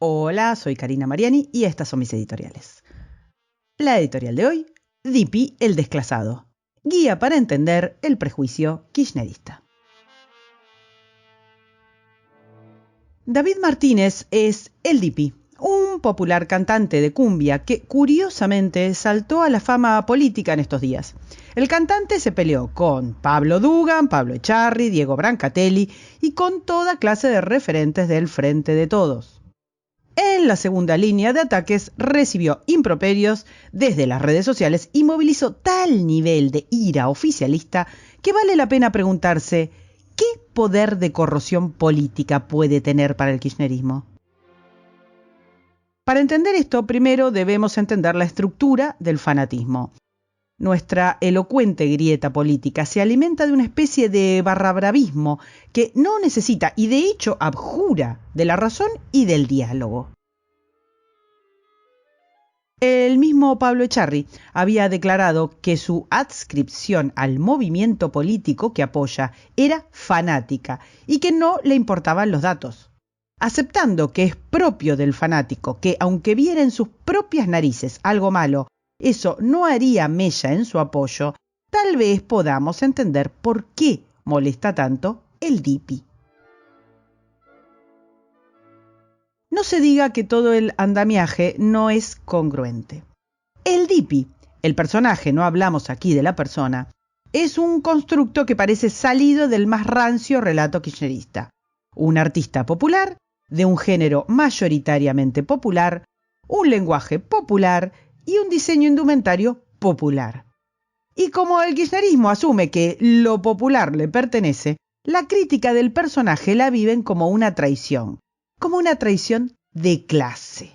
Hola, soy Karina Mariani y estas son mis editoriales. La editorial de hoy, Dipi el desclasado. Guía para entender el prejuicio kirchnerista. David Martínez es el Dipi, un popular cantante de cumbia que curiosamente saltó a la fama política en estos días. El cantante se peleó con Pablo Dugan, Pablo Echarri, Diego Brancatelli y con toda clase de referentes del Frente de Todos. En la segunda línea de ataques recibió improperios desde las redes sociales y movilizó tal nivel de ira oficialista que vale la pena preguntarse ¿qué poder de corrosión política puede tener para el kirchnerismo? Para entender esto, primero debemos entender la estructura del fanatismo. Nuestra elocuente grieta política se alimenta de una especie de barrabravismo que no necesita y de hecho abjura de la razón y del diálogo. El mismo Pablo Echarri había declarado que su adscripción al movimiento político que apoya era fanática y que no le importaban los datos. Aceptando que es propio del fanático que, aunque viera en sus propias narices algo malo, eso no haría mella en su apoyo, tal vez podamos entender por qué molesta tanto el Dipi. No se diga que todo el andamiaje no es congruente. El Dipi, el personaje, no hablamos aquí de la persona, es un constructo que parece salido del más rancio relato kirchnerista. Un artista popular, de un género mayoritariamente popular, un lenguaje popular y un diseño indumentario popular. Y como el kirchnerismo asume que lo popular le pertenece, la crítica del personaje la viven como una traición de clase.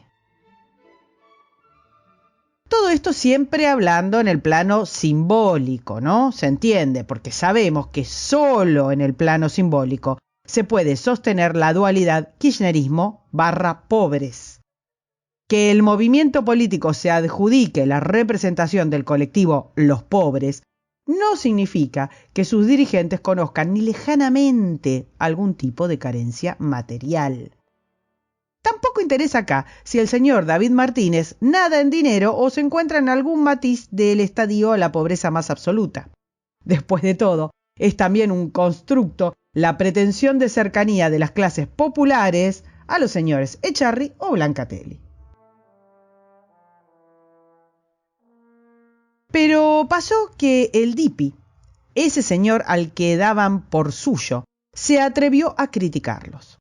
Todo esto siempre hablando en el plano simbólico, ¿no? Se entiende, porque sabemos que solo en el plano simbólico se puede sostener la dualidad kirchnerismo/pobres. Que el movimiento político se adjudique la representación del colectivo los pobres no significa que sus dirigentes conozcan ni lejanamente algún tipo de carencia material. Tampoco interesa acá si el señor David Martínez nada en dinero o se encuentra en algún matiz del estadio a la pobreza más absoluta. Después de todo, es también un constructo la pretensión de cercanía de las clases populares a los señores Echarri o Brancatelli. Pero pasó que el Dipi, ese señor al que daban por suyo, se atrevió a criticarlos.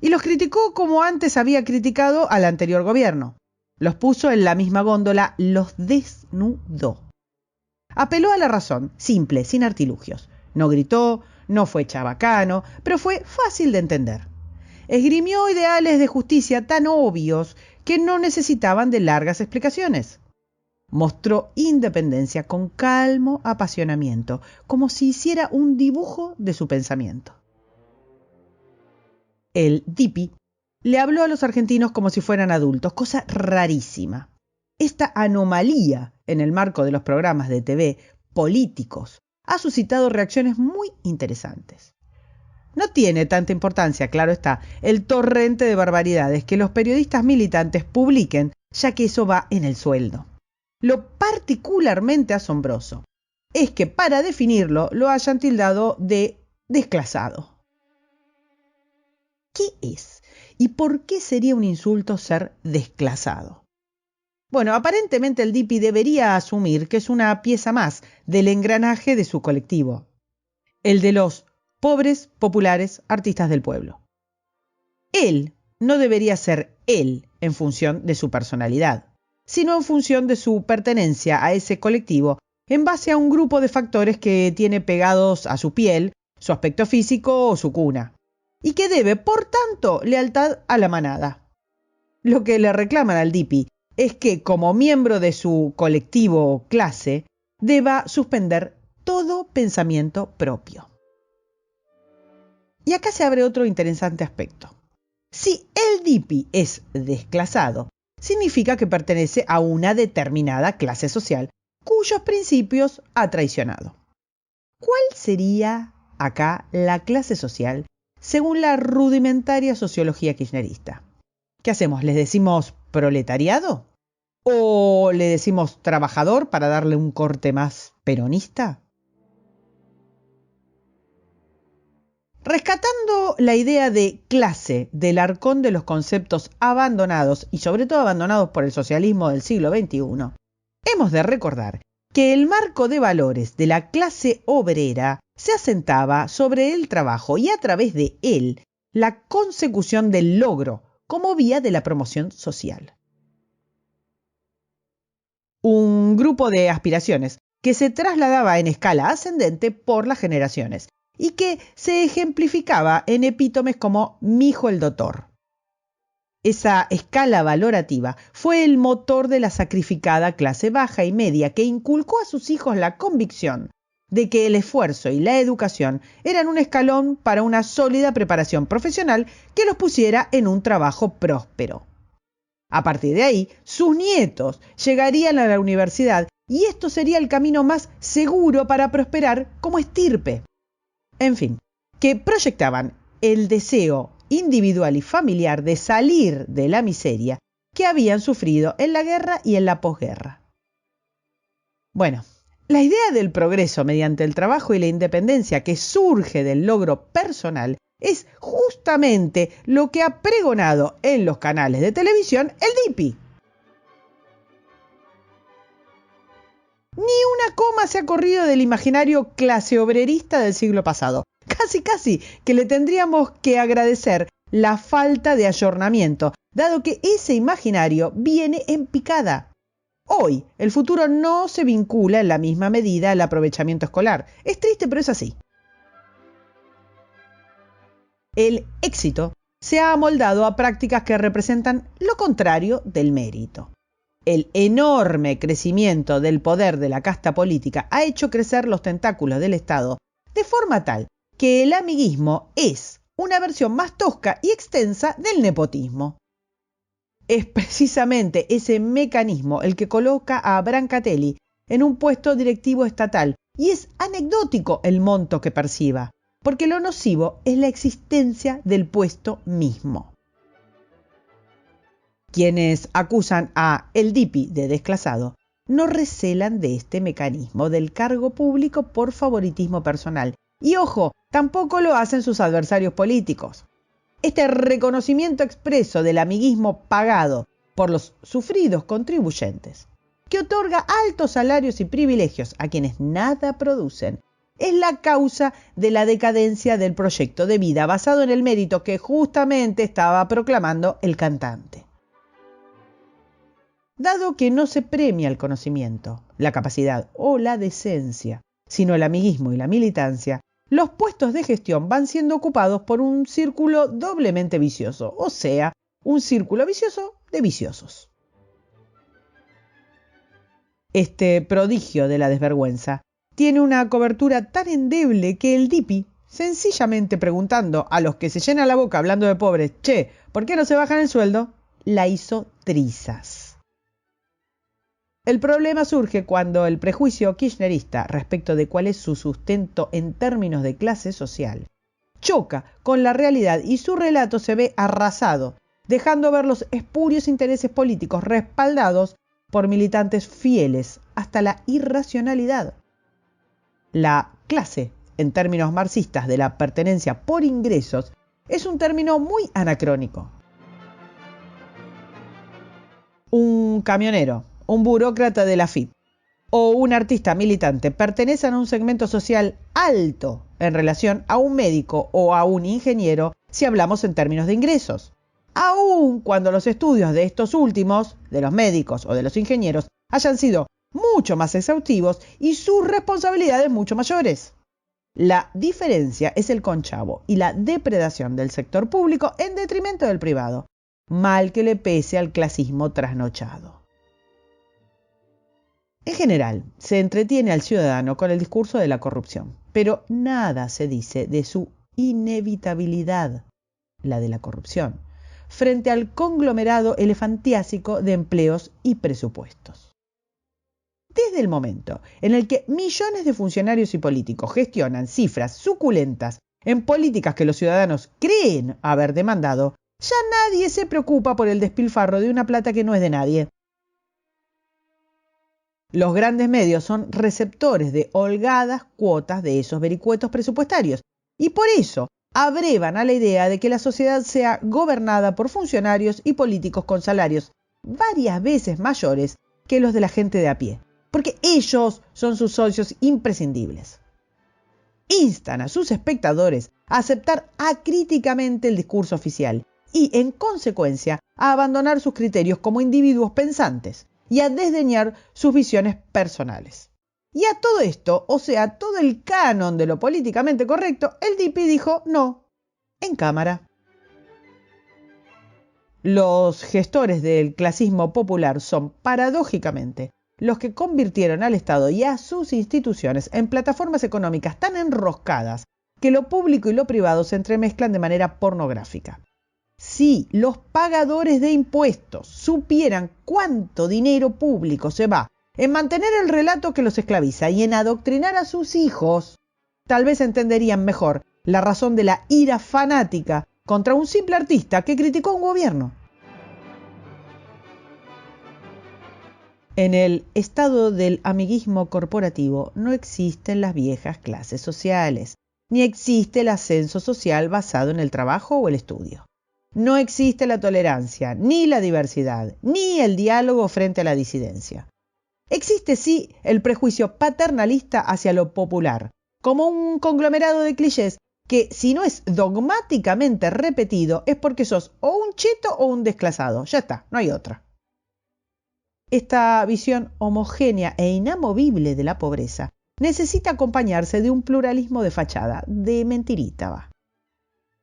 Y los criticó como antes había criticado al anterior gobierno. Los puso en la misma góndola, los desnudó. Apeló a la razón, simple, sin artilugios. No gritó, no fue chabacano, pero fue fácil de entender. Esgrimió ideales de justicia tan obvios que no necesitaban de largas explicaciones. Mostró independencia con calmo apasionamiento, como si hiciera un dibujo de su pensamiento. El Dipi le habló a los argentinos como si fueran adultos, cosa rarísima. Esta anomalía en el marco de los programas de TV políticos ha suscitado reacciones muy interesantes. No tiene tanta importancia, claro está, el torrente de barbaridades que los periodistas militantes publiquen, ya que eso va en el sueldo. Lo particularmente asombroso es que para definirlo lo hayan tildado de desclasado. ¿Qué es? ¿Y por qué sería un insulto ser desclasado? Bueno, aparentemente el Dipi debería asumir que es una pieza más del engranaje de su colectivo, el de los pobres, populares, artistas del pueblo. Él no debería ser él en función de su personalidad, sino en función de su pertenencia a ese colectivo en base a un grupo de factores que tiene pegados a su piel, su aspecto físico o su cuna, y que debe, por tanto, lealtad a la manada. Lo que le reclaman al Dipi es que, como miembro de su colectivo o clase, deba suspender todo pensamiento propio. Y acá se abre otro interesante aspecto. Si el Dipi es desclasado, significa que pertenece a una determinada clase social cuyos principios ha traicionado. ¿Cuál sería acá la clase social según la rudimentaria sociología kirchnerista? ¿Qué hacemos? ¿Les decimos proletariado? ¿O le decimos trabajador para darle un corte más peronista? Rescatando la idea de clase del arcón de los conceptos abandonados y sobre todo abandonados por el socialismo del siglo XXI, hemos de recordar que el marco de valores de la clase obrera se asentaba sobre el trabajo y a través de él la consecución del logro como vía de la promoción social. Un grupo de aspiraciones que se trasladaba en escala ascendente por las generaciones y que se ejemplificaba en epítomes como mijo el doctor. Esa escala valorativa fue el motor de la sacrificada clase baja y media que inculcó a sus hijos la convicción de que el esfuerzo y la educación eran un escalón para una sólida preparación profesional que los pusiera en un trabajo próspero. A partir de ahí, sus nietos llegarían a la universidad y esto sería el camino más seguro para prosperar como estirpe. En fin, que proyectaban el deseo individual y familiar de salir de la miseria que habían sufrido en la guerra y en la posguerra. Bueno, la idea del progreso mediante el trabajo y la independencia que surge del logro personal es justamente lo que ha pregonado en los canales de televisión el DIPI. Ni una coma se ha corrido del imaginario clase obrerista del siglo pasado. Casi que le tendríamos que agradecer la falta de ayornamiento, dado que ese imaginario viene en picada. Hoy, el futuro no se vincula en la misma medida al aprovechamiento escolar. Es triste, pero es así. El éxito se ha amoldado a prácticas que representan lo contrario del mérito. El enorme crecimiento del poder de la casta política ha hecho crecer los tentáculos del Estado de forma tal que el amiguismo es una versión más tosca y extensa del nepotismo. Es precisamente ese mecanismo el que coloca a Brancatelli en un puesto directivo estatal y es anecdótico el monto que perciba, porque lo nocivo es la existencia del puesto mismo. Quienes acusan a el DIPI de desclasado no recelan de este mecanismo del cargo público por favoritismo personal. Y ojo, tampoco lo hacen sus adversarios políticos. Este reconocimiento expreso del amiguismo pagado por los sufridos contribuyentes, que otorga altos salarios y privilegios a quienes nada producen, es la causa de la decadencia del proyecto de vida basado en el mérito que justamente estaba proclamando el cantante. Dado que no se premia el conocimiento, la capacidad o la decencia, sino el amiguismo y la militancia, los puestos de gestión van siendo ocupados por un círculo doblemente vicioso, o sea, un círculo vicioso de viciosos. Este prodigio de la desvergüenza tiene una cobertura tan endeble que el DIPI, sencillamente preguntando a los que se llenan la boca hablando de pobres, che, ¿por qué no se bajan el sueldo?, la hizo trizas. El problema surge cuando el prejuicio kirchnerista respecto de cuál es su sustento en términos de clase social choca con la realidad y su relato se ve arrasado, dejando ver los espurios intereses políticos respaldados por militantes fieles hasta la irracionalidad. La clase, en términos marxistas de la pertenencia por ingresos, es un término muy anacrónico. Un camionero, un burócrata de la FIP o un artista militante pertenecen a un segmento social alto en relación a un médico o a un ingeniero si hablamos en términos de ingresos, aun cuando los estudios de estos últimos, de los médicos o de los ingenieros, hayan sido mucho más exhaustivos y sus responsabilidades mucho mayores. La diferencia es el conchavo y la depredación del sector público en detrimento del privado, mal que le pese al clasismo trasnochado. En general, se entretiene al ciudadano con el discurso de la corrupción, pero nada se dice de su inevitabilidad, la de la corrupción, frente al conglomerado elefantiásico de empleos y presupuestos. Desde el momento en el que millones de funcionarios y políticos gestionan cifras suculentas en políticas que los ciudadanos creen haber demandado, Ya nadie se preocupa por el despilfarro de una plata que no es de nadie. Los grandes medios son receptores de holgadas cuotas de esos vericuetos presupuestarios y por eso abrevan a la idea de que la sociedad sea gobernada por funcionarios y políticos con salarios varias veces mayores que los de la gente de a pie, porque ellos son sus socios imprescindibles. Instan a sus espectadores a aceptar acríticamente el discurso oficial y, en consecuencia, a abandonar sus criterios como individuos pensantes y a desdeñar sus visiones personales. Y a todo esto, o sea, todo el canon de lo políticamente correcto, el DIPI dijo no, en cámara. Los gestores del clasismo popular son, paradójicamente, los que convirtieron al Estado y a sus instituciones en plataformas económicas tan enroscadas que lo público y lo privado se entremezclan de manera pornográfica. Si los pagadores de impuestos supieran cuánto dinero público se va en mantener el relato que los esclaviza y en adoctrinar a sus hijos, tal vez entenderían mejor la razón de la ira fanática contra un simple artista que criticó a un gobierno. En el estado del amiguismo corporativo no existen las viejas clases sociales, ni existe el ascenso social basado en el trabajo o el estudio. No existe la tolerancia, ni la diversidad, ni el diálogo frente a la disidencia. Existe sí el prejuicio paternalista hacia lo popular, como un conglomerado de clichés que si no es dogmáticamente repetido es porque sos o un cheto o un desclasado. Ya está, no hay otra. Esta visión homogénea e inamovible de la pobreza necesita acompañarse de un pluralismo de fachada, de mentirita va.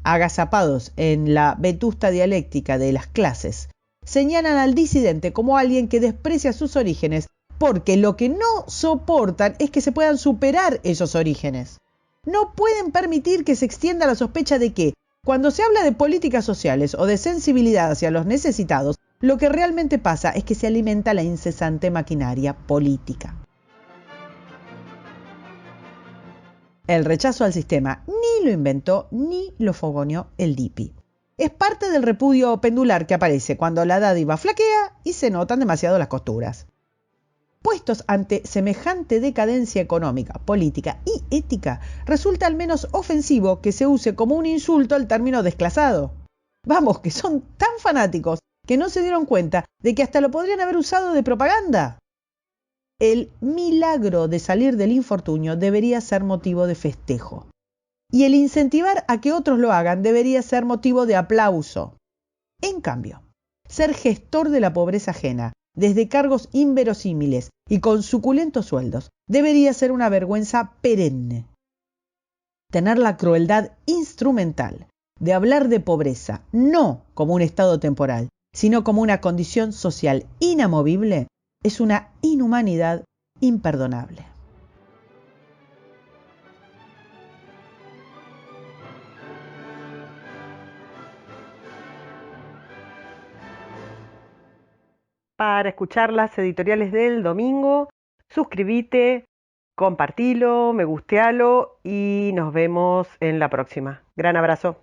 Agazapados en la vetusta dialéctica de las clases, señalan al disidente como alguien que desprecia sus orígenes porque lo que no soportan es que se puedan superar esos orígenes. No pueden permitir que se extienda la sospecha de que, cuando se habla de políticas sociales o de sensibilidad hacia los necesitados, lo que realmente pasa es que se alimenta la incesante maquinaria política. El rechazo al sistema ni lo inventó ni lo fogoneó el DIPI. Es parte del repudio pendular que aparece cuando la dádiva flaquea y se notan demasiado las costuras. Puestos ante semejante decadencia económica, política y ética, resulta al menos ofensivo que se use como un insulto el término desclasado. Vamos, que son tan fanáticos que no se dieron cuenta de que hasta lo podrían haber usado de propaganda. El milagro de salir del infortunio debería ser motivo de festejo. Y el incentivar a que otros lo hagan debería ser motivo de aplauso. En cambio, ser gestor de la pobreza ajena, desde cargos inverosímiles y con suculentos sueldos, debería ser una vergüenza perenne. Tener la crueldad instrumental de hablar de pobreza no como un estado temporal, sino como una condición social inamovible, es una inhumanidad imperdonable. Para escuchar las editoriales del domingo, suscríbete, compartilo, me gustealo y nos vemos en la próxima. Gran abrazo.